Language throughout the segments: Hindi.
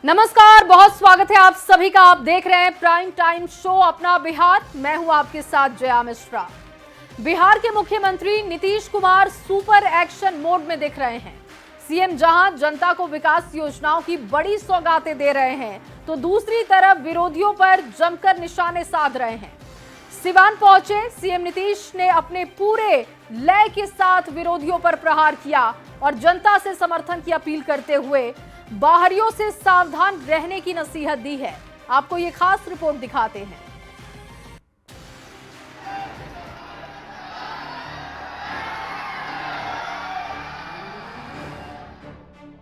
नमस्कार, बहुत स्वागत है आप सभी का। आप देख रहे हैं प्राइम टाइम शो अपना बिहार। मैं हूं आपके साथ जया मिश्रा। बिहार के मुख्यमंत्री Nitish Kumar super action mode में दिख रहे हैं। सीएम जहां जनता को विकास योजनाओं की बड़ी सौगातें दे रहे हैं, तो दूसरी तरफ विरोधियों पर जमकर निशाने साध रहे हैं। सिवान पहुंचे सीएम नीतीश ने अपने पूरे लय के साथ विरोधियों पर प्रहार किया और जनता से समर्थन की अपील करते हुए बाहरियों से सावधान रहने की नसीहत दी है। आपको ये खास रिपोर्ट दिखाते हैं।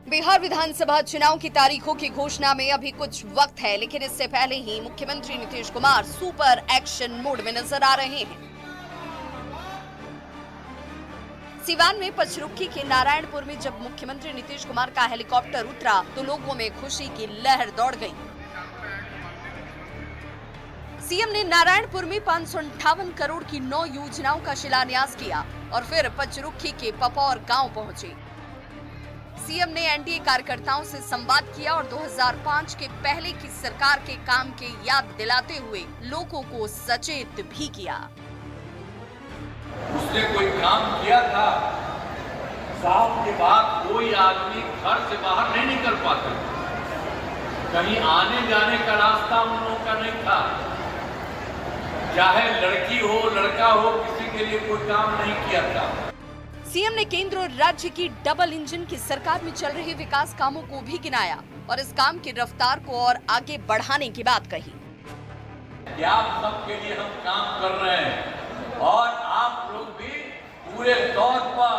बिहार विधानसभा चुनाव की तारीखों की घोषणा में अभी कुछ वक्त है, लेकिन इससे पहले ही मुख्यमंत्री Nitish Kumar super action mode में नजर आ रहे हैं। सिवान में पचरुखी के नारायणपुर में जब मुख्यमंत्री नीतीश कुमार का हेलीकॉप्टर उतरा तो लोगों में खुशी की लहर दौड़ गई। सीएम ने नारायणपुर में 558 करोड़ की 9 योजनाओं का शिलान्यास किया और फिर पचरुखी के पपौर गांव पहुंचे। सीएम ने एनडीए कार्यकर्ताओं से संवाद किया और 2005 के पहले की सरकार के काम के याद दिलाते हुए लोगों को सचेत भी किया। उसने कोई काम किया था, साल के बाद कोई आदमी घर से बाहर नहीं निकल पाता, कहीं आने जाने का रास्ता उन लोगों का नहीं था। चाहे लड़की हो लड़का हो, किसी के लिए कोई काम नहीं किया था। सीएम ने केंद्र और राज्य की डबल इंजन की सरकार में चल रहे विकास कामों को भी गिनाया और इस काम की रफ्तार को और आगे बढ़ाने की बात कही। आप सबके लिए हम काम कर रहे हैं और आप लोग भी पूरे तौर पर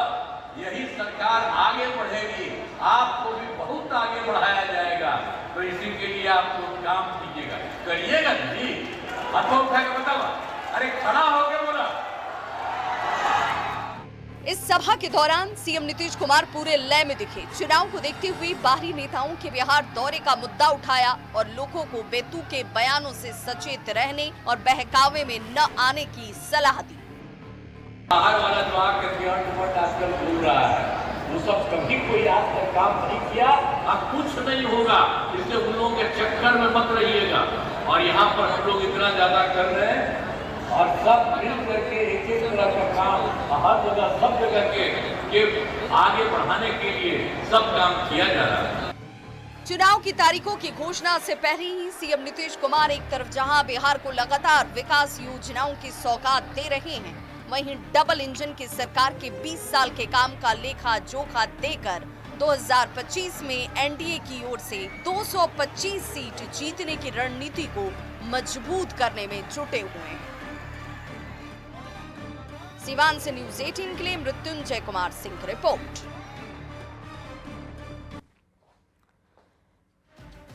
यही सरकार आगे बढ़ेगी, आपको भी बहुत आगे बढ़ाया जाएगा। तो इसी के लिए आप लोग काम कीजिएगा, करिएगा जी। हाथ उठा के बताओ, अरे खड़ा होके बोला। इस सभा के दौरान सीएम नीतीश कुमार पूरे लय में दिखे। चुनाव को देखते हुए बाहरी नेताओं के बिहार दौरे का मुद्दा उठाया और लोगों को बेतुके बयानों से सचेत रहने और बहकावे में न आने की सलाह दी। बाहर वाला जो आकर आजकल बोल रहा है, वो सब कभी कोई आज तक काम नहीं किया, अब कुछ नहीं होगा। इसलिए उन लोगों के चक्कर में मत रहिएगा। और यहाँ पर हम लोग इतना ज्यादा कर रहे हैं और सब मिल करके एक तरह का काम हर जगह सब जगह के आगे बढ़ाने के लिए सब काम किया जा रहा है। चुनाव की तारीखों की घोषणा से पहले ही सीएम नीतीश कुमार एक तरफ जहां बिहार को लगातार विकास योजनाओं की सौगात दे रहे हैं, वहीं डबल इंजन की सरकार के 20 साल के काम का लेखा जोखा देकर 2025 में एनडीए की ओर से 225 सीट जीतने की रणनीति को मजबूत करने में जुटे हुए हैं। सिवान से न्यूज 18 के लिए मृत्युंजय कुमार सिंह की रिपोर्ट।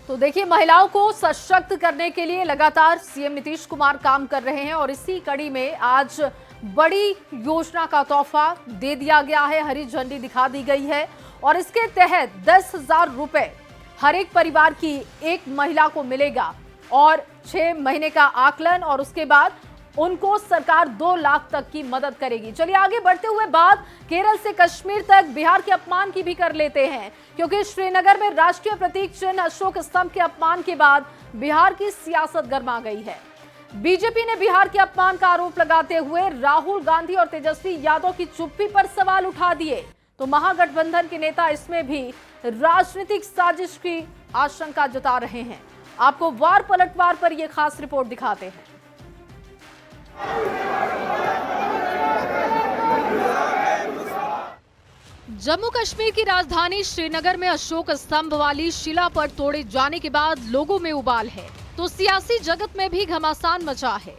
तो देखिए, महिलाओं को सशक्त करने के लिए लगातार सीएम नीतीश कुमार काम कर रहे हैं और इसी कड़ी में आज बड़ी योजना का तोहफा दे दिया गया है, हरी झंडी दिखा दी गई है और इसके तहत 10,000 रुपए हर एक परिवार की एक महिला को मिलेगा और 6 महीने का आकलन और उसके बाद उनको सरकार 2 लाख तक की मदद करेगी। चलिए आगे बढ़ते हुए बात केरल से कश्मीर तक बिहार के अपमान की भी कर लेते हैं, क्योंकि श्रीनगर में राष्ट्रीय प्रतीक चिन्ह अशोक स्तंभ के अपमान के बाद बिहार की सियासत गर्मा गई है। बीजेपी ने बिहार के अपमान का आरोप लगाते हुए राहुल गांधी और तेजस्वी यादव की चुप्पी पर सवाल उठा दिए, तो महागठबंधन के नेता इसमें भी राजनीतिक साजिश की आशंका जता रहे हैं। आपको वार पलटवार पर यह खास रिपोर्ट दिखाते हैं। जम्मू कश्मीर की राजधानी श्रीनगर में अशोक स्तंभ वाली शिला पर तोड़े जाने के बाद लोगों में उबाल है, तो सियासी जगत में भी घमासान मचा है।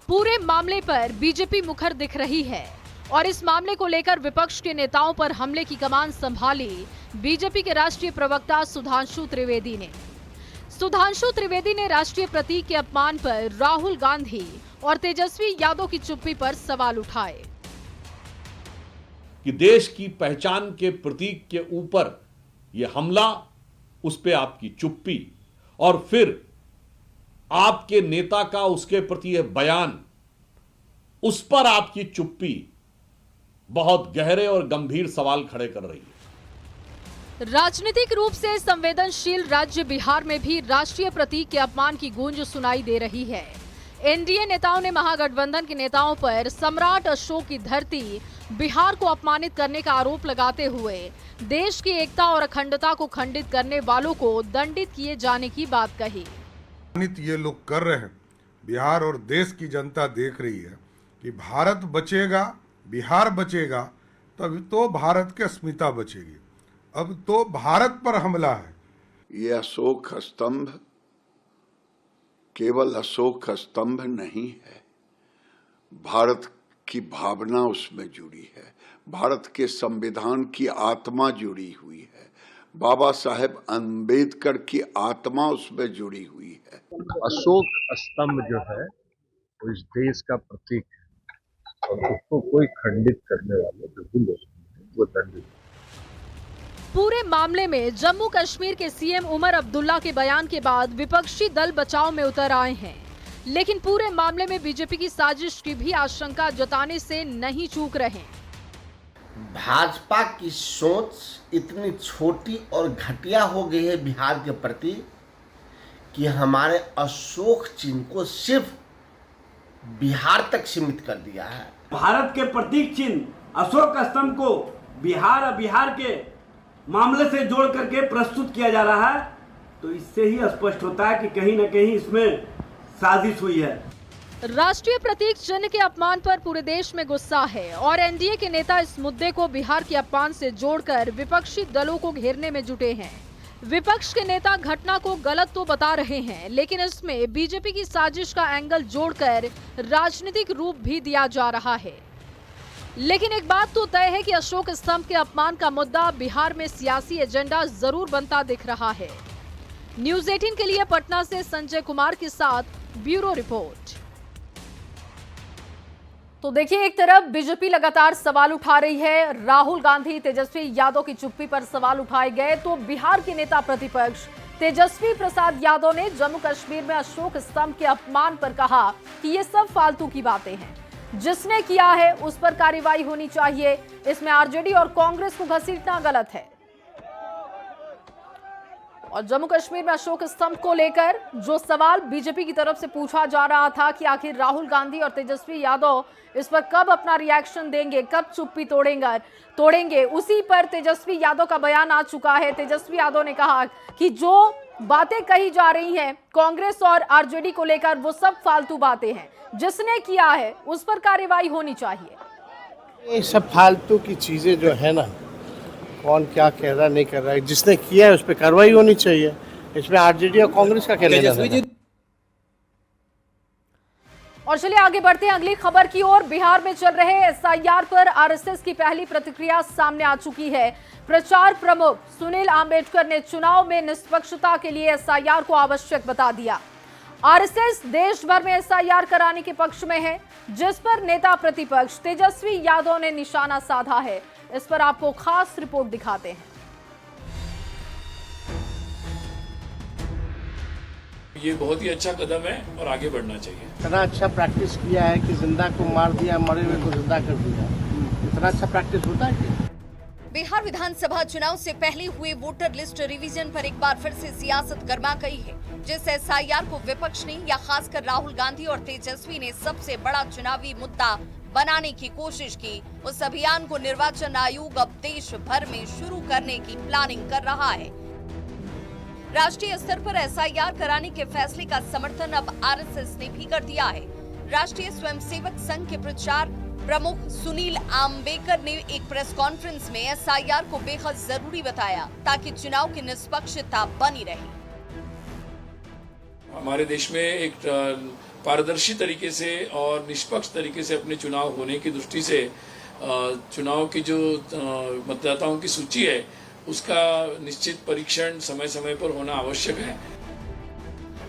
पूरे मामले पर बीजेपी मुखर दिख रही है और इस मामले को लेकर विपक्ष के नेताओं पर हमले की कमान संभाली बीजेपी के राष्ट्रीय प्रवक्ता सुधांशु त्रिवेदी ने राष्ट्रीय प्रतीक के अपमान पर राहुल गांधी और तेजस्वी यादव की चुप्पी पर सवाल उठाए कि देश की पहचान के प्रतीक के ऊपर यह हमला, उस पे आपकी चुप्पी और फिर आपके नेता का उसके प्रति यह बयान, उस पर आपकी चुप्पी बहुत गहरे और गंभीर सवाल खड़े कर रही है। राजनीतिक रूप से संवेदनशील राज्य बिहार में भी राष्ट्रीय प्रतीक के अपमान की गूंज सुनाई दे रही है। एनडीए नेताओं ने महागठबंधन के नेताओं पर सम्राट अशोक की धरती बिहार को अपमानित करने का आरोप लगाते हुए देश की एकता और अखंडता को खंडित करने वालों को दंडित किए जाने की बात कही। ये लोग कर रहे हैं, बिहार और देश की जनता देख रही है कि भारत बचेगा, बिहार बचेगा, तब तो भारत की अस्मिता बचेगी। अब तो भारत पर हमला है। ये अशोक स्तंभ केवल अशोक स्तंभ नहीं है, भारत की भावना उसमें जुड़ी है, भारत के संविधान की आत्मा जुड़ी हुई है, बाबा साहेब अंबेडकर की आत्मा उसमें जुड़ी हुई है। अशोक स्तंभ जो है वो इस देश का प्रतीक है और उसको कोई खंडित करने वाले बिल्कुल वो दंडित। पूरे मामले में जम्मू कश्मीर के सीएम उमर अब्दुल्ला के बयान के बाद विपक्षी दल बचाव में उतर आए हैं, लेकिन पूरे मामले में बीजेपी की साजिश की भी आशंका जताने से नहीं चूक रहे। भाजपा की सोच इतनी छोटी और घटिया हो गई है बिहार के प्रति कि हमारे अशोक चिन्ह को सिर्फ बिहार तक सीमित कर दिया है। भारत के प्रतीक चिन्ह अशोक स्तंभ को बिहार के मामले से जोड़ करके प्रस्तुत किया जा रहा है, तो इससे ही स्पष्ट होता है कि कहीं न कहीं इसमें साजिश हुई है। राष्ट्रीय प्रतीक चिन्ह के अपमान पर पूरे देश में गुस्सा है और एनडीए के नेता इस मुद्दे को बिहार के अपमान से जोड़कर विपक्षी दलों को घेरने में जुटे हैं। विपक्ष के नेता घटना को गलत तो बता रहे हैं, लेकिन इसमें बीजेपी की साजिश का एंगल जोड़कर राजनीतिक रूप भी दिया जा रहा है। लेकिन एक बात तो तय है कि अशोक स्तंभ के अपमान का मुद्दा बिहार में सियासी एजेंडा जरूर बनता दिख रहा है। न्यूज़ 18 के लिए पटना से संजय कुमार के साथ ब्यूरो रिपोर्ट। तो देखिए, एक तरफ बीजेपी लगातार सवाल उठा रही है, राहुल गांधी तेजस्वी यादव की चुप्पी पर सवाल उठाए गए, तो बिहार के नेता प्रतिपक्ष तेजस्वी प्रसाद यादव ने जम्मू कश्मीर में अशोक स्तंभ के अपमान पर कहा कि ये सब फालतू की बातें हैं, जिसने किया है उस पर कार्रवाई होनी चाहिए, इसमें आरजेडी और कांग्रेस को घसीटना गलत है। और जम्मू कश्मीर में अशोक स्तंभ को लेकर जो सवाल बीजेपी की तरफ से पूछा जा रहा था कि आखिर राहुल गांधी और तेजस्वी यादव इस पर कब अपना रिएक्शन देंगे, कब चुप्पी तोड़ेंगे, उसी पर तेजस्वी यादव का बयान आ चुका है। तेजस्वी यादव ने कहा कि जो बातें कही जा रही हैं कांग्रेस और आरजेडी को लेकर, वो सब फालतू बातें हैं, जिसने किया है उस पर कार्रवाई होनी चाहिए। ये सब फालतू की चीजें जो है ना, कौन क्या कह रहा नहीं कर रहा है, जिसने किया है उस पर कार्रवाई होनी चाहिए। इसमें आरजेडी और कांग्रेस का क्या लेना है। और चलिए आगे बढ़ते हैं अगली खबर की ओर। बिहार में चल रहे एसआईआर पर आरएसएस की पहली प्रतिक्रिया सामने आ चुकी है। प्रचार प्रमुख सुनील आम्बेडकर ने चुनाव में निष्पक्षता के लिए एसआईआर को आवश्यक बता दिया। आरएसएस देश भर में एसआईआर कराने के पक्ष में है, जिस पर नेता प्रतिपक्ष तेजस्वी यादव ने निशाना साधा है। इस पर आपको खास रिपोर्ट दिखाते हैं। ये बहुत ही अच्छा कदम है और आगे बढ़ना चाहिए। इतना अच्छा प्रैक्टिस किया है कि जिंदा को मार दिया, मरे हुए को जिंदा कर दिया। इतना अच्छा प्रैक्टिस होता है क्या? बिहार विधानसभा चुनाव से पहले हुए वोटर लिस्ट रिवीजन पर एक बार फिर से सियासत गर्मा गई है। जिस एसआईआर को विपक्ष ने या खासकर राहुल गांधी और तेजस्वी ने सबसे बड़ा चुनावी मुद्दा बनाने की कोशिश की, उस अभियान को निर्वाचन आयोग अब देश भर में शुरू करने की प्लानिंग कर रहा है। राष्ट्रीय स्तर पर एसआईआर कराने के फैसले का समर्थन अब आरएसएस ने भी कर दिया है। राष्ट्रीय स्वयंसेवक संघ के प्रचार प्रमुख सुनील आम्बेडकर ने एक प्रेस कॉन्फ्रेंस में एसआईआर को बेहद जरूरी बताया, ताकि चुनाव की निष्पक्षता बनी रहे। हमारे देश में एक पारदर्शी तरीके से और निष्पक्ष तरीके से अपने चुनाव होने की दृष्टि से चुनाव की जो मतदाताओं की सूची है उसका निश्चित परीक्षण समय समय पर होना आवश्यक है।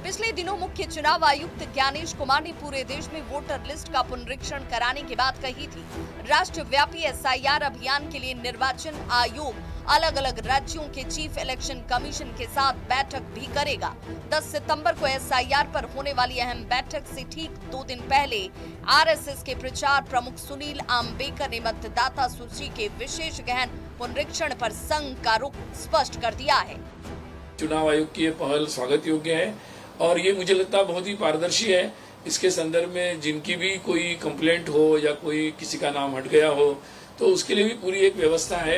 पिछले दिनों मुख्य चुनाव आयुक्त ज्ञानेश कुमार ने पूरे देश में वोटर लिस्ट का पुनरीक्षण कराने की बात कही थी। राष्ट्रव्यापी एसआईआर अभियान के लिए निर्वाचन आयोग अलग अलग राज्यों के चीफ इलेक्शन कमीशन के साथ बैठक भी करेगा। 10 सितंबर को एसआईआर पर होने वाली अहम बैठक से ठीक 2 दिन पहले आरएसएस के प्रचार प्रमुख सुनील आम्बेकर ने मतदाता सूची के विशेष गहन पुनरीक्षण पर संघ का रुख स्पष्ट कर दिया है। चुनाव आयोग की ये पहल स्वागत योग्य है और ये मुझे लगता है बहुत ही पारदर्शी है। इसके संदर्भ में जिनकी भी कोई कंप्लेंट हो या कोई किसी का नाम हट गया हो तो उसके लिए भी पूरी एक व्यवस्था है।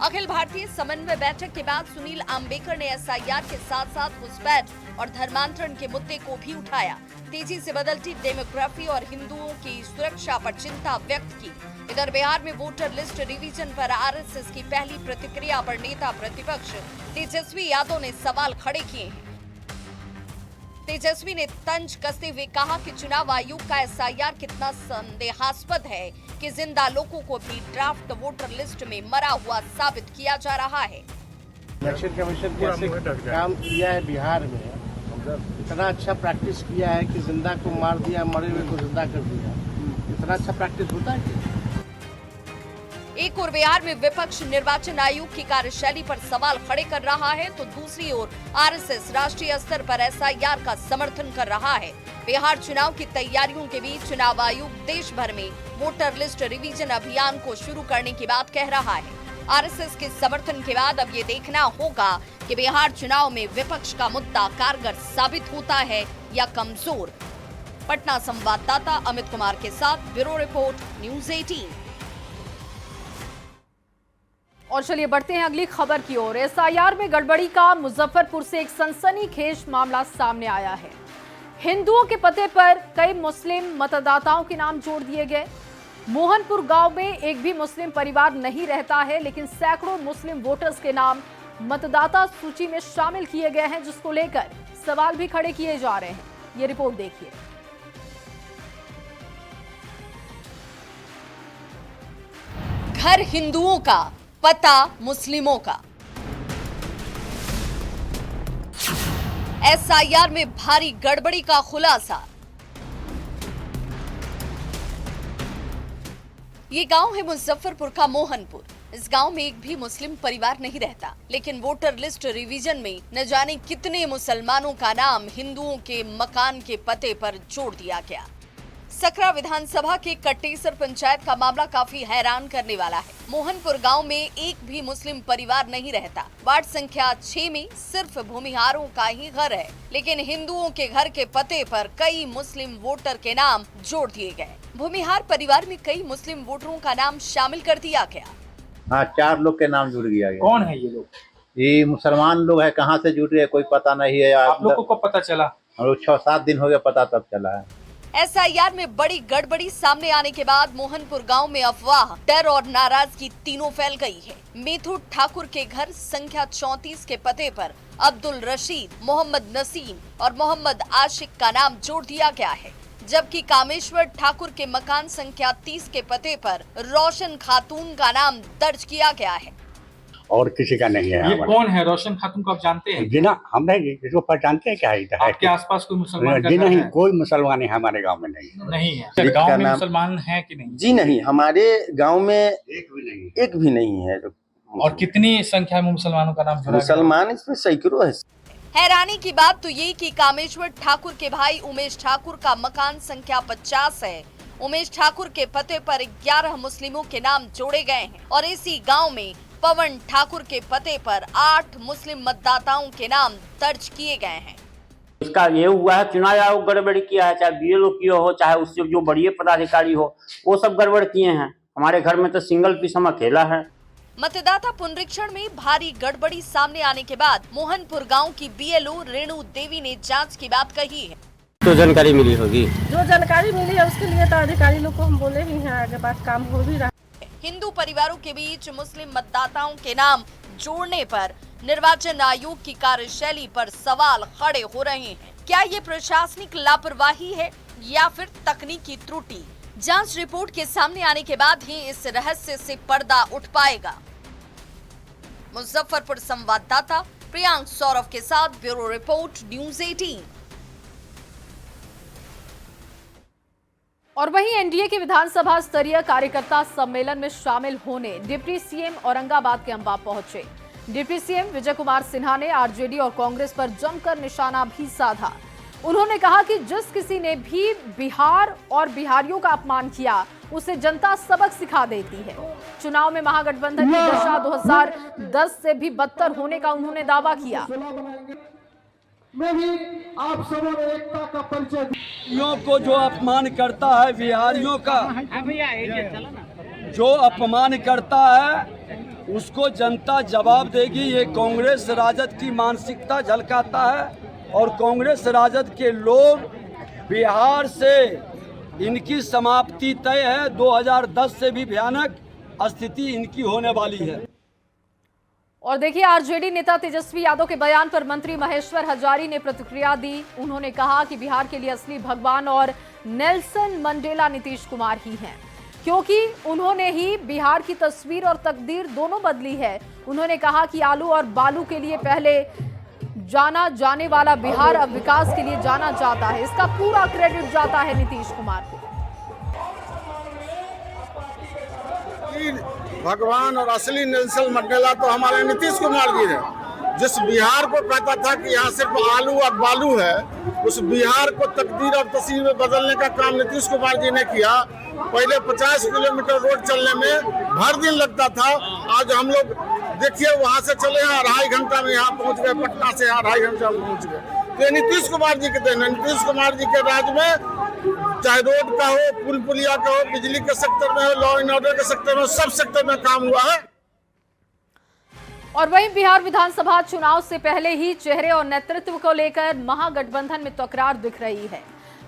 अखिल भारतीय समन्वय बैठक के बाद सुनील आम्बेकर ने एसआईआर के साथ साथ घुसपैठ और धर्मांतरण के मुद्दे को भी उठाया। तेजी से बदलती डेमोग्राफी और हिंदुओं की सुरक्षा पर चिंता व्यक्त की। इधर बिहार में वोटर लिस्ट रिवीजन पर आरएसएस की पहली प्रतिक्रिया पर नेता प्रतिपक्ष तेजस्वी यादव ने सवाल खड़े किए हैं। तेजस्वी ने तंज कसते हुए कहा कि चुनाव आयोग का एसआईआर कितना संदेहास्पद है कि जिंदा लोगों को भी ड्राफ्ट वोटर लिस्ट में मरा हुआ साबित किया जा रहा है। इलेक्शन कमीशन कैसे काम किया है बिहार में, इतना अच्छा प्रैक्टिस किया है कि जिंदा को मार दिया, मरे हुए को जिंदा कर दिया। इतना अच्छा प्रैक्टिस होता है। एक ओर बिहार में विपक्ष निर्वाचन आयोग की कार्यशैली पर सवाल खड़े कर रहा है तो दूसरी ओर आरएसएस राष्ट्रीय स्तर पर एसआईआर का समर्थन कर रहा है। बिहार चुनाव की तैयारियों के बीच चुनाव आयोग देश भर में वोटर लिस्ट रिवीजन अभियान को शुरू करने की बात कह रहा है। आरएसएस के समर्थन के बाद अब ये देखना होगा कि बिहार चुनाव में विपक्ष का मुद्दा कारगर साबित होता है या कमजोर। पटना संवाददाता अमित कुमार के साथ ब्यूरो रिपोर्ट न्यूज़ 18। और चलिए बढ़ते हैं अगली खबर की ओर। एसआईआर में गड़बड़ी का मुजफ्फरपुर से एक सनसनीखेज मामला सामने आया है। हिंदुओं के पते पर कई मुस्लिम मतदाताओं के नाम जोड़ दिए गए। मोहनपुर गांव में एक भी मुस्लिम परिवार नहीं रहता है, लेकिन सैकड़ों मुस्लिम वोटर्स के नाम मतदाता सूची में शामिल किए गए हैं, जिसको लेकर सवाल भी खड़े किए जा रहे हैं। ये रिपोर्ट देखिए। घर हिंदुओं का, पता मुस्लिमों का। एसआईआर में भारी गड़बड़ी का खुलासा। ये गांव है मुजफ्फरपुर का मोहनपुर। इस गांव में एक भी मुस्लिम परिवार नहीं रहता, लेकिन वोटर लिस्ट रिवीजन में न जाने कितने मुसलमानों का नाम हिंदुओं के मकान के पते पर जोड़ दिया गया। सकरा विधानसभा के कटेसर पंचायत का मामला काफी हैरान करने वाला है। मोहनपुर गांव में एक भी मुस्लिम परिवार नहीं रहता। वार्ड संख्या 6 में सिर्फ भूमिहारों का ही घर है, लेकिन हिंदुओं के घर के पते पर कई मुस्लिम वोटर के नाम जोड़ दिए गए। भूमिहार परिवार में कई मुस्लिम वोटरों का नाम शामिल कर दिया गया। हाँ, 4 लोग के नाम जुड़ गया गया। कौन है ये लोग? ये मुसलमान लोग है। कहाँ से जुड़ रहे कोई पता नहीं है। आप लोगों को पता चला? हम लोग 6-7 दिन हो गया, पता तब चला है। एसआईआर में बड़ी गड़बड़ी सामने आने के बाद मोहनपुर गांव में अफवाह, डर और नाराजगी तीनों फैल गई है। मिथुन ठाकुर के घर संख्या 34 के पते पर अब्दुल रशीद, मोहम्मद नसीम और मोहम्मद आशिक का नाम जोड़ दिया गया है, जबकि कामेश्वर ठाकुर के मकान संख्या 30 के पते पर रोशन खातून का नाम दर्ज किया गया है। और किसी का नहीं है। ये कौन है रोशन खातून को आप जानते हैं? जी ना, हम नहीं, इसको पहचानते हैं क्या इधर है? आपके आसपास कोई मुसलमान का जी घर नहीं, है? कोई मुसलमान हमारे गांव में नहीं है। गांव में मुसलमान है कि नहीं? जी नहीं, हमारे गांव में एक भी नहीं है। और कितनी संख्या में मुसलमानों का नाम जुड़ा? मुसलमान इसमें सैकड़ों है। हैरानी की बात तो ये कि कामेश्वर ठाकुर के भाई उमेश ठाकुर का मकान संख्या 50 है। उमेश ठाकुर के पते पर 11 मुस्लिमों के नाम जोड़े गए हैं और इसी गांव में पवन ठाकुर के पते पर 8 मुस्लिम मतदाताओं के नाम दर्ज किए गए हैं। इसका ये हुआ है, चुनाव आयोग गड़बड़ी किया है, चाहे बीएलओ किया हो, चाहे उससे जो बड़ी पदाधिकारी हो, वो सब गड़बड़ किए हैं। हमारे घर में तो सिंगल पीस हम अकेला है। मतदाता पुनरीक्षण में भारी गड़बड़ी सामने आने के बाद मोहनपुर गांव की बीएलओ रेणु देवी ने जांच की बात कही है। तो जानकारी मिली होगी, जो जानकारी मिली है उसके लिए तो अधिकारी लोग को हम बोले ही हैं, आगे बात काम हो भी रहा। हिंदू परिवारों के बीच मुस्लिम मतदाताओं के नाम जोड़ने पर निर्वाचन आयोग की कार्यशैली पर सवाल खड़े हो रहे हैं। क्या ये प्रशासनिक लापरवाही है या फिर तकनीकी त्रुटि? जांच रिपोर्ट के सामने आने के बाद ही इस रहस्य से पर्दा उठ पाएगा। मुजफ्फरपुर संवाददाता प्रियांक सौरभ के साथ ब्यूरो रिपोर्ट न्यूज़ 18। और वहीं एनडीए के विधानसभा स्तरीय कार्यकर्ता सम्मेलन में शामिल होने डिप्टी सीएम औरंगाबाद के अंबा पहुंचे। डिप्टी सीएम विजय कुमार सिन्हा ने आरजेडी और कांग्रेस पर जमकर निशाना भी साधा। उन्होंने कहा कि जिस किसी ने भी बिहार और बिहारियों का अपमान किया उसे जनता सबक सिखा देती है। चुनाव में महागठबंधन की दशा 2010 से भी बदतर होने का उन्होंने दावा किया। मैं भी आप सबों ने एकता का परिचय को जो अपमान करता है, बिहारियों का जो अपमान करता है उसको जनता जवाब देगी। ये कांग्रेस राजद की मानसिकता झलकाता है और कांग्रेस राजद के लोग बिहार से इनकी समाप्ति तय है। 2010 से भी भयानक स्थिति इनकी होने वाली है। और देखिए, आरजेडी नेता तेजस्वी यादव के बयान पर मंत्री महेश्वर हजारी ने प्रतिक्रिया दी। उन्होंने कहा कि बिहार के लिए असली भगवान और नेल्सन मंडेला नीतीश कुमार ही हैं, क्योंकि उन्होंने ही बिहार की तस्वीर और तकदीर दोनों बदली है। उन्होंने कहा कि आलू और बालू के लिए पहले जाना जाने वाला बिहार अब विकास के लिए जाना जाता है। इसका पूरा क्रेडिट जाता है नीतीश कुमार को। भगवान और असली नेल्सन मंडेला तो हमारे नीतीश कुमार जी हैं। जिस बिहार को कहता था कि यहाँ सिर्फ आलू और बालू है, उस बिहार को तकदीर और तस्वीर में बदलने का काम नीतीश कुमार जी ने किया। पहले 50 किलोमीटर रोड चलने में भर दिन लगता था, आज हम लोग देखिए वहाँ से चले हैं 2.5 घंटा में यहाँ पहुँच गए, पटना से यहाँ 2.5 घंटा में पहुँच गए। तो ये नीतीश कुमार जी के देन है। नीतीश कुमार जी के राज में चाहे रोड का हो, पुल पुलिया का हो, बिजली के सेक्टर में हो, लॉ एंड ऑर्डर के सेक्टर में, सब सेक्टर में काम हुआ है। और वहीं बिहार विधानसभा चुनाव से पहले ही चेहरे और नेतृत्व को लेकर महागठबंधन में तकरार दिख रही है।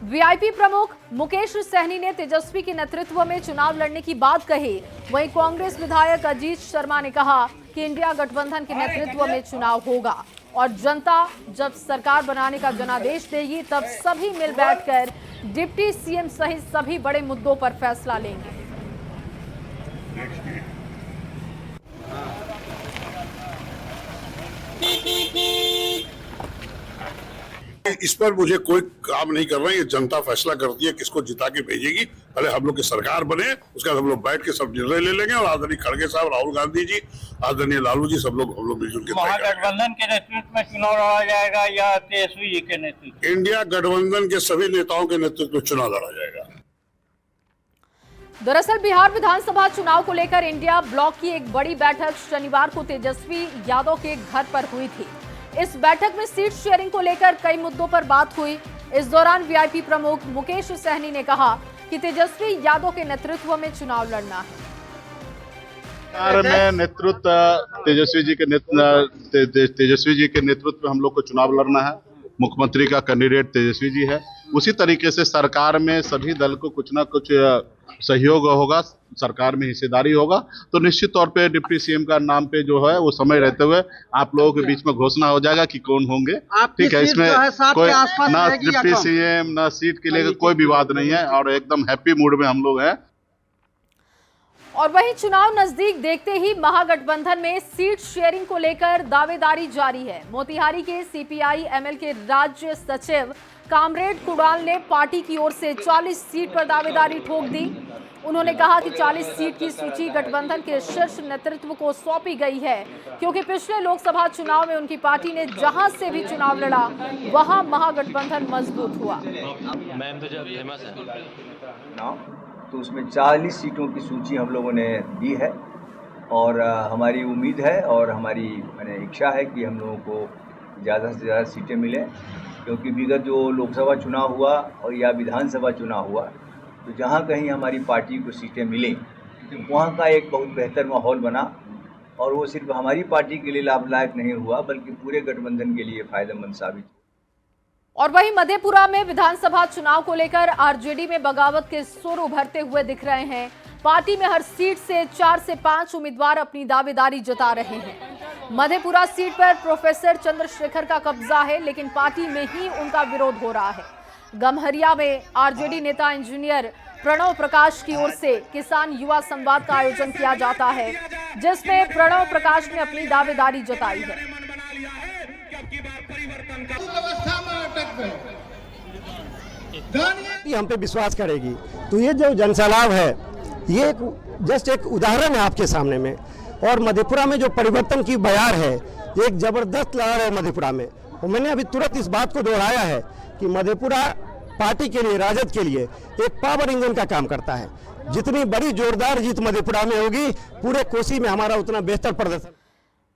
वीआईपी प्रमुख मुकेश सहनी ने तेजस्वी के नेतृत्व में चुनाव लड़ने की बात कही। वहीं कांग्रेस विधायक अजीत शर्मा ने कहा कि इंडिया गठबंधन के नेतृत्व में चुनाव होगा और जनता जब सरकार बनाने का जनादेश देगी तब सभी मिल बैठकर डिप्टी सीएम सहित सभी बड़े मुद्दों पर फैसला लेंगे। इस पर मुझे कोई काम नहीं कर रहे हैं। ये जनता फैसला करती है किसको जिता के भेजेगी। पहले हम लोग की सरकार बने, उसके बाद हम लोग बैठ के सब निर्णय ले लेंगे और आदरणीय खड़गे साहब, राहुल गांधी जी, आदरणीय लालू जी, सब लोग हम लोग मिलजुल के महागठबंधन के नेतृत्व में चुनाव लड़ा जाएगा या तेजस्वी जी के नेतृत्व? इंडिया गठबंधन के सभी नेताओं के नेतृत्व में चुनाव लड़ा जाएगा। दरअसल बिहार विधानसभा चुनाव को लेकर इंडिया ब्लॉक की एक बड़ी बैठक शनिवार को तेजस्वी यादव के घर पर हुई थी। इस बैठक में सीट शेयरिंग को लेकर कई मुद्दों पर बात हुई। इस दौरान वीआईपी प्रमुख मुकेश सहनी ने कहा कि तेजस्वी यादव के नेतृत्व में चुनाव लड़ना है। बिहार में नेतृत्व तेजस्वी जी के नेतृत्व में हम लोग को चुनाव लड़ना है। मुख्यमंत्री का कैंडिडेट तेजस्वी जी है। उसी तरीके से सरकार में सभी दल को कुछ ना कुछ सहयोग होगा, सरकार में हिस्सेदारी होगा। तो निश्चित तौर पे डिप्टी सीएम का नाम पे जो है वो समय रहते हुए आप लोगों के बीच में घोषणा हो जाएगा कि कौन होंगे। ठीक है, इसमें कोई ना डिप्टी सीएम ना सीट के लिए कोई विवाद नहीं है और एकदम हैप्पी मूड में हम लोग हैं। और वहीं चुनाव नजदीक देखते ही महागठबंधन में सीट शेयरिंग को लेकर दावेदारी जारी है। मोतिहारी के सीपीआई एमएल के राज्य सचिव कामरेड कुडाल ने पार्टी की ओर से 40 सीट पर दावेदारी ठोक दी। उन्होंने कहा कि 40 सीट की सूची गठबंधन के शीर्ष नेतृत्व को सौंपी गई है, क्योंकि पिछले लोकसभा चुनाव में उनकी पार्टी ने जहां से भी चुनाव लड़ा वहां महागठबंधन मजबूत हुआ। तो उसमें 40 सीटों की सूची हम लोगों ने दी है और हमारी उम्मीद है और हमारी इच्छा है कि हम लोगों को ज़्यादा से ज़्यादा सीटें मिलें, क्योंकि विगत जो लोकसभा चुनाव हुआ और या विधानसभा चुनाव हुआ तो जहाँ कहीं हमारी पार्टी को सीटें मिलें वहाँ का एक बहुत बेहतर माहौल बना और वो सिर्फ हमारी पार्टी के लिए लाभदायक नहीं हुआ बल्कि पूरे गठबंधन के लिए फायदेमंद साबित। और वहीं मधेपुरा में विधानसभा चुनाव को लेकर आरजेडी में बगावत के सुर उभरते हुए दिख रहे हैं। पार्टी में हर सीट से 4 से 5 उम्मीदवार अपनी दावेदारी जता रहे हैं। मधेपुरा सीट पर प्रोफेसर चंद्रशेखर का कब्जा है, लेकिन पार्टी में ही उनका विरोध हो रहा है। गम्हरिया में आरजेडी नेता इंजीनियर प्रणव प्रकाश की ओर से किसान युवा संवाद का आयोजन किया जाता है, जिसमें प्रणव प्रकाश ने अपनी दावेदारी जताई है। हम पे विश्वास करेगी तो ये जो जनसैलाब है ये जस्ट एक उदाहरण है आपके सामने में। और मधेपुरा में जो परिवर्तन की बयार है, ये एक जबरदस्त लहर है मधेपुरा में। और मैंने अभी तुरंत इस बात को दोहराया है कि मधेपुरा पार्टी के लिए, राजद के लिए एक पावर इंजन का काम करता है। जितनी बड़ी जोरदार जीत मधेपुरा में होगी, पूरे कोसी में हमारा उतना बेहतर प्रदर्शन।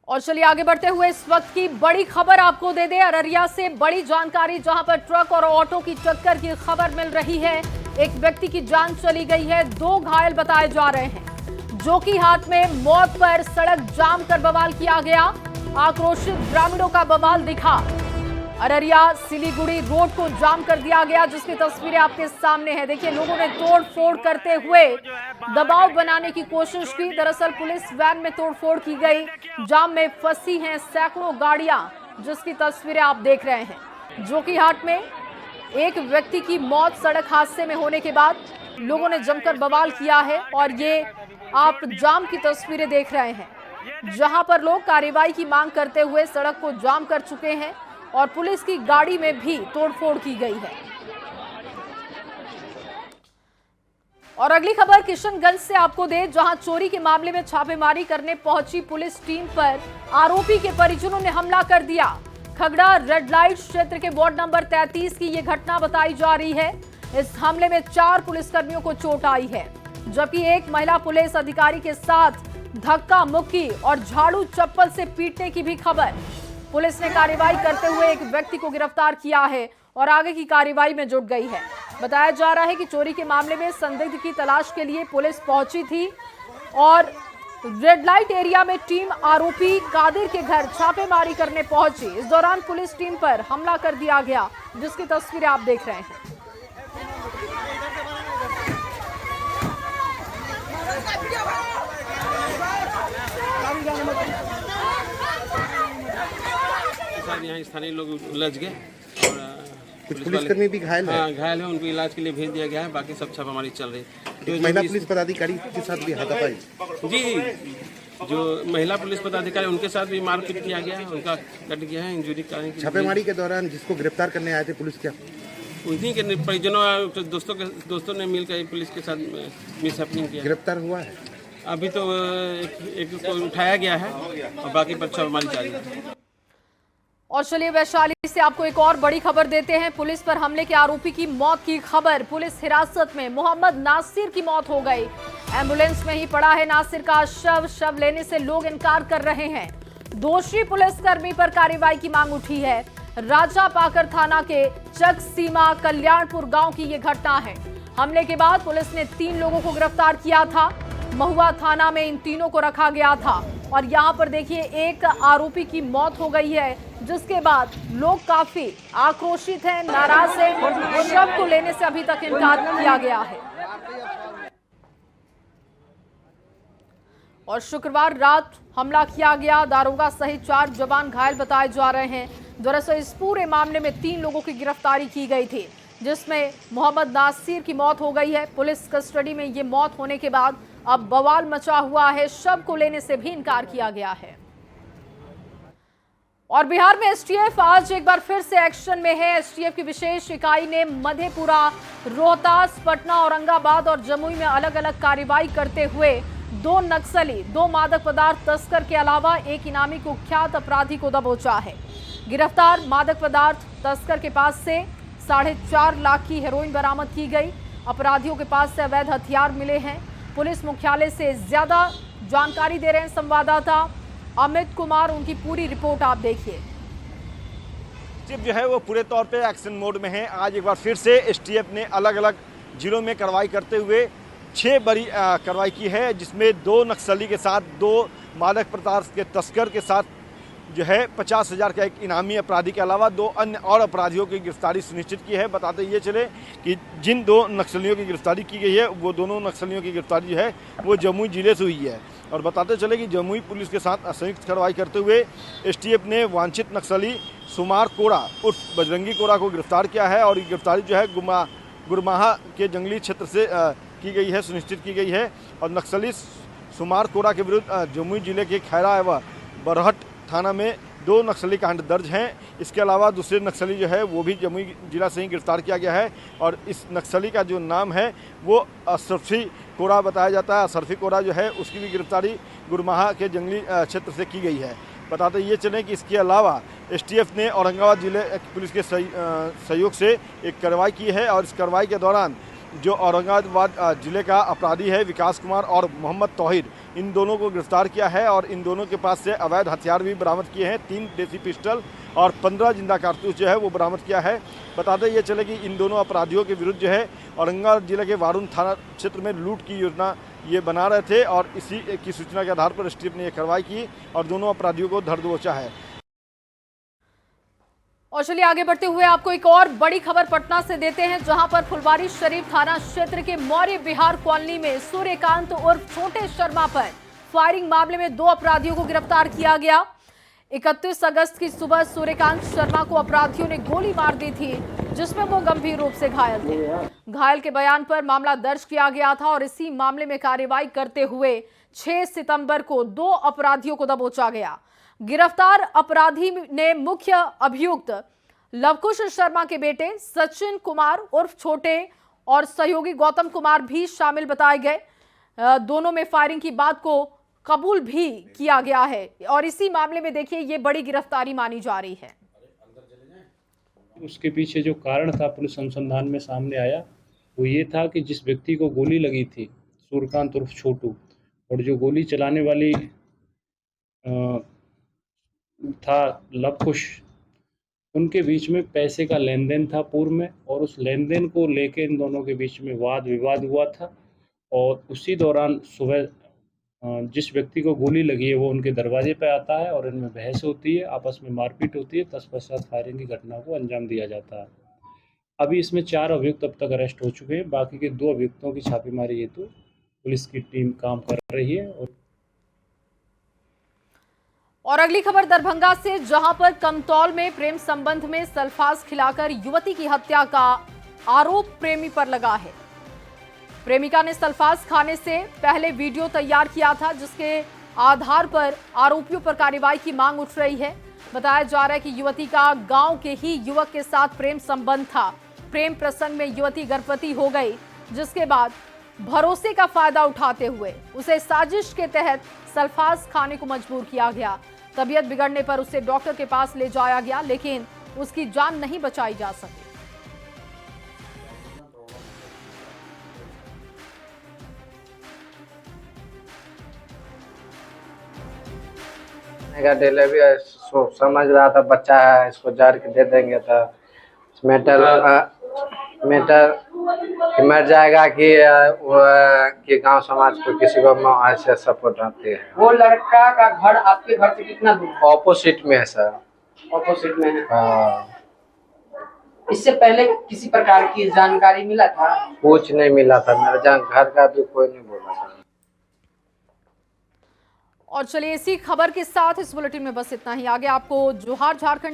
और चलिए आगे बढ़ते हुए इस वक्त की बड़ी खबर आपको दे दे। अररिया से बड़ी जानकारी, जहां पर ट्रक और ऑटो की टक्कर की खबर मिल रही है। एक व्यक्ति की जान चली गई है, 2 घायल बताए जा रहे हैं। जोकीहाट में मौत पर सड़क जाम कर बवाल किया गया। आक्रोशित ग्रामीणों का बवाल दिखा। अररिया सिलीगुड़ी रोड को जाम कर दिया गया, जिसकी तस्वीरें आपके सामने हैं। देखिए, लोगों ने तोड़ फोड़ करते हुए दबाव बनाने की कोशिश की। दरअसल पुलिस वैन में तोड़फोड़ की गई। जाम में फंसी हैं सैकड़ों गाड़ियां, जिसकी तस्वीरें आप देख रहे हैं। जोकीहाट में एक व्यक्ति की मौत सड़क हादसे में होने के बाद लोगों ने जमकर बवाल किया है। और ये आप जाम की तस्वीरें देख रहे हैं, जहां पर लोग कार्रवाई की मांग करते हुए सड़क को जाम कर चुके हैं और पुलिस की गाड़ी में भी तोड़फोड़ की गई है। और अगली खबर किशनगंज से आपको दे, जहां चोरी के मामले में छापेमारी करने पहुंची पुलिस टीम पर आरोपी के परिजनों ने हमला कर दिया। खगड़ा रेड लाइट क्षेत्र के वार्ड नंबर 33 की यह घटना बताई जा रही है। इस हमले में 4 पुलिसकर्मियों को चोट आई है, जबकि एक महिला पुलिस अधिकारी के साथ धक्का मुक्की और झाड़ू चप्पल से पीटने की भी खबर। पुलिस ने कार्रवाई करते हुए एक व्यक्ति को गिरफ्तार किया है और आगे की कार्रवाई में जुट गई है। बताया जा रहा है कि चोरी के मामले में संदिग्ध की तलाश के लिए पुलिस पहुंची थी और रेड लाइट एरिया में टीम आरोपी कादिर के घर छापेमारी करने पहुंची। इस दौरान पुलिस टीम पर हमला कर दिया गया, जिसकी तस्वीरें आप देख रहे हैं। यहाँ स्थानीय लोग उलझ गए और कुछ पुलिसकर्मी भी घायल है। हाँ, घायल है, उनको इलाज के लिए भेज दिया गया है। बाकी सब छापामारी चल रही है। महिला पुलिस पदाधिकारी के साथ भी हाथापाई जी, जो महिला पुलिस पदाधिकारी उनके साथ भी मारपीट किया गया है, उनका कट गया है, इंजरी का। छापेमारी के दौरान जिसको गिरफ्तार करने आए थे पुलिस, क्या उन्हीं के परिजनों दोस्तों ने मिलकर पुलिस के साथ मिसहैपनिंग किया। गिरफ्तार हुआ है? अभी तो एक को उठाया गया है और बाकी पर छापेमारी जारी है। और चलिए वैशाली से आपको एक और बड़ी खबर देते हैं। पुलिस पर हमले के आरोपी की मौत की खबर। पुलिस हिरासत में मोहम्मद नासिर की मौत हो गई। एम्बुलेंस में ही पड़ा है नासिर का शव लेने से लोग इनकार कर रहे हैं। दोषी पुलिसकर्मी पर कार्रवाई की मांग उठी है। राजा पाकर थाना के चक सीमा कल्याणपुर गांव की ये घटना है। हमले के बाद पुलिस ने 3 लोगों को गिरफ्तार किया था। महुआ थाना में इन तीनों को रखा गया था और यहाँ पर देखिए एक आरोपी की मौत हो गई है, जिसके बाद लोग काफी आक्रोशित हैं, नाराज हैं। शव को लेने से अभी तक इनकार किया गया है। और शुक्रवार रात हमला किया गया। दारोगा सहित 4 जवान घायल बताए जा रहे हैं। दरअसल इस पूरे मामले में 3 लोगों की गिरफ्तारी की गई थी, जिसमें मोहम्मद नासिर की मौत हो गई है। पुलिस कस्टडी में ये मौत होने के बाद अब बवाल मचा हुआ है। शव को लेने से भी इनकार किया गया है। और बिहार में एसटीएफ आज एक बार फिर से एक्शन में है। एसटीएफ की विशेष इकाई ने मधेपुरा, रोहतास, पटना, औरंगाबाद और जमुई में अलग अलग कार्रवाई करते हुए 2 नक्सली, 2 मादक पदार्थ तस्कर के अलावा एक इनामी कुख्यात अपराधी को दबोचा है। गिरफ्तार मादक पदार्थ तस्कर के पास से 4.5 लाख की हेरोइन बरामद की गई। अपराधियों के पास से अवैध हथियार मिले हैं। पुलिस मुख्यालय से ज्यादा जानकारी दे रहे हैं संवाददाता अमित कुमार। उनकी पूरी रिपोर्ट आप देखिए। एसटीएफ जो है वो पूरे तौर पे एक्शन मोड में है। आज एक बार फिर से एसटीएफ ने अलग अलग जिलों में कार्रवाई करते हुए 6 बड़ी कार्रवाई की है, जिसमें 2 नक्सली के साथ 2 मादक पदार्थ के तस्कर के साथ जो है 50,000 का एक इनामी अपराधी के अलावा 2 अन्य और अपराधियों की गिरफ्तारी सुनिश्चित की है। बताते ये चले कि जिन 2 नक्सलियों की गिरफ्तारी की गई है, वो दोनों नक्सलियों की गिरफ्तारी जो है वो जमुई जिले से हुई है। और बताते चले कि जमुई पुलिस के साथ संयुक्त कार्रवाई करते हुए एसटीएफ ने वांछित नक्सली सुमार कोड़ा उर्फ बजरंगी कोड़ा को गिरफ्तार किया है। और ये गिरफ्तारी जो है गुरमाहा के जंगली क्षेत्र से की गई है, सुनिश्चित की गई है। और नक्सली सुमार कोड़ा के विरुद्ध जमुई जिले के खैरा एवं बरहट थाना में 2 नक्सली कांड दर्ज हैं। इसके अलावा दूसरे नक्सली जो है वो भी जमुई जिला से ही गिरफ्तार किया गया है और इस नक्सली का जो नाम है वो अशरफी कोरा बताया जाता है। अशरफी कोरा जो है उसकी भी गिरफ्तारी गुरमाहा के जंगली क्षेत्र से की गई है। बताते ये चलें कि इसके अलावा एसटीएफ ने औरंगाबाद जिले पुलिस के सहयोग से एक कार्रवाई की है और इस कार्रवाई के दौरान जो औरंगाबाद जिले का अपराधी है विकास कुमार और मोहम्मद तौहीद, इन दोनों को गिरफ्तार किया है और इन दोनों के पास से अवैध हथियार भी बरामद किए हैं। 3 देसी पिस्टल और 15 जिंदा कारतूस जो है वो बरामद किया है। बताते ये चले कि इन दोनों अपराधियों के विरुद्ध जो है औरंगाबाद जिले के वारुण थाना क्षेत्र में लूट की योजना ये बना रहे थे और इसी की सूचना के आधार पर एसटीएफ ने यह कार्रवाई की और दोनों अपराधियों को धर दबोचा है। और चलिए आगे बढ़ते हुए आपको एक और बड़ी खबर पटना से देते हैं, जहां पर फुलवारी शरीफ थाना क्षेत्र के मौर्य विहार कॉलोनी में सूर्यकांत उर्फ छोटे शर्मा पर फायरिंग मामले में 2 अपराधियों को गिरफ्तार किया गया। 31 अगस्त की सुबह सूर्यकांत शर्मा को अपराधियों ने गोली मार दी थी, जिसमें वो गंभीर रूप से घायल थे। घायल के बयान पर मामला दर्ज किया गया था और इसी मामले में कार्रवाई करते हुए 6 सितंबर को 2 अपराधियों को दबोचा गया। गिरफ्तार अपराधी ने मुख्य अभियुक्त लवकुश शर्मा के बेटे सचिन कुमार उर्फ छोटे और सहयोगी गौतम कुमार भी शामिल बताए गए। दोनों में फायरिंग की बात को कबूल भी किया गया है और इसी मामले में देखिए ये बड़ी गिरफ्तारी मानी जा रही है। उसके पीछे जो कारण था पुलिस अनुसंधान में सामने आया वो ये था कि जिस व्यक्ति को गोली लगी थी सूर्यकांत उर्फ छोटू, और जो गोली चलाने वाली था लवकुश, उनके बीच में पैसे का लेन देन था पूर्व में और उस लेन देन को लेके इन दोनों के बीच में वाद विवाद हुआ था और उसी दौरान सुबह जिस व्यक्ति को गोली लगी है वो उनके दरवाजे पे आता है और इनमें बहस होती है, आपस में मारपीट होती है, तत्पश्चात फायरिंग की घटना को अंजाम दिया जाता है। अभी इसमें 4 अभियुक्त अब तक अरेस्ट हो चुके हैं। बाकी के 2 अभियुक्तों की छापेमारी हेतु पुलिस की टीम काम कर रही है। और अगली खबर दरभंगा से, जहां पर कमतौल में प्रेम संबंध में सल्फास खिलाकर युवती की हत्या का आरोप प्रेमी पर लगा है। प्रेमिका ने सल्फास खाने से पहले वीडियो तैयार किया था, जिसके आधार पर आरोपियों पर कार्रवाई की मांग उठ रही है। बताया जा रहा है कि युवती का गांव के ही युवक के साथ प्रेम संबंध था। प्रेम प्रसंग में युवती गर्भवती हो गई, जिसके बाद भरोसे का फायदा उठाते हुए उसे साजिश के तहत सल्फास खाने को मजबूर किया गया। तबीयत बिगड़ने पर उसे डॉक्टर के पास ले जाया गया, लेकिन उसकी जान नहीं बचाई जा सकी। डिलीवरी समझ रहा था बच्चा है, इसको जड़ के दे देंगे तो मेटर मर जाएगा कि गांव समाज को किसी को ऐसे सपोर्ट आती है। वो लड़का का घर आपके घर से कितना दूर? ऑपोजिट में है सर। ऑपोजिट में है। हाँ। इससे पहले किसी प्रकार की जानकारी मिला था? कुछ नहीं मिला था, मेरे घर का भी कोई नहीं बोला था। और चलिए इसी खबर के साथ इस बुलेटिन में बस इतना ही। आगे आपको जोहार झारखंड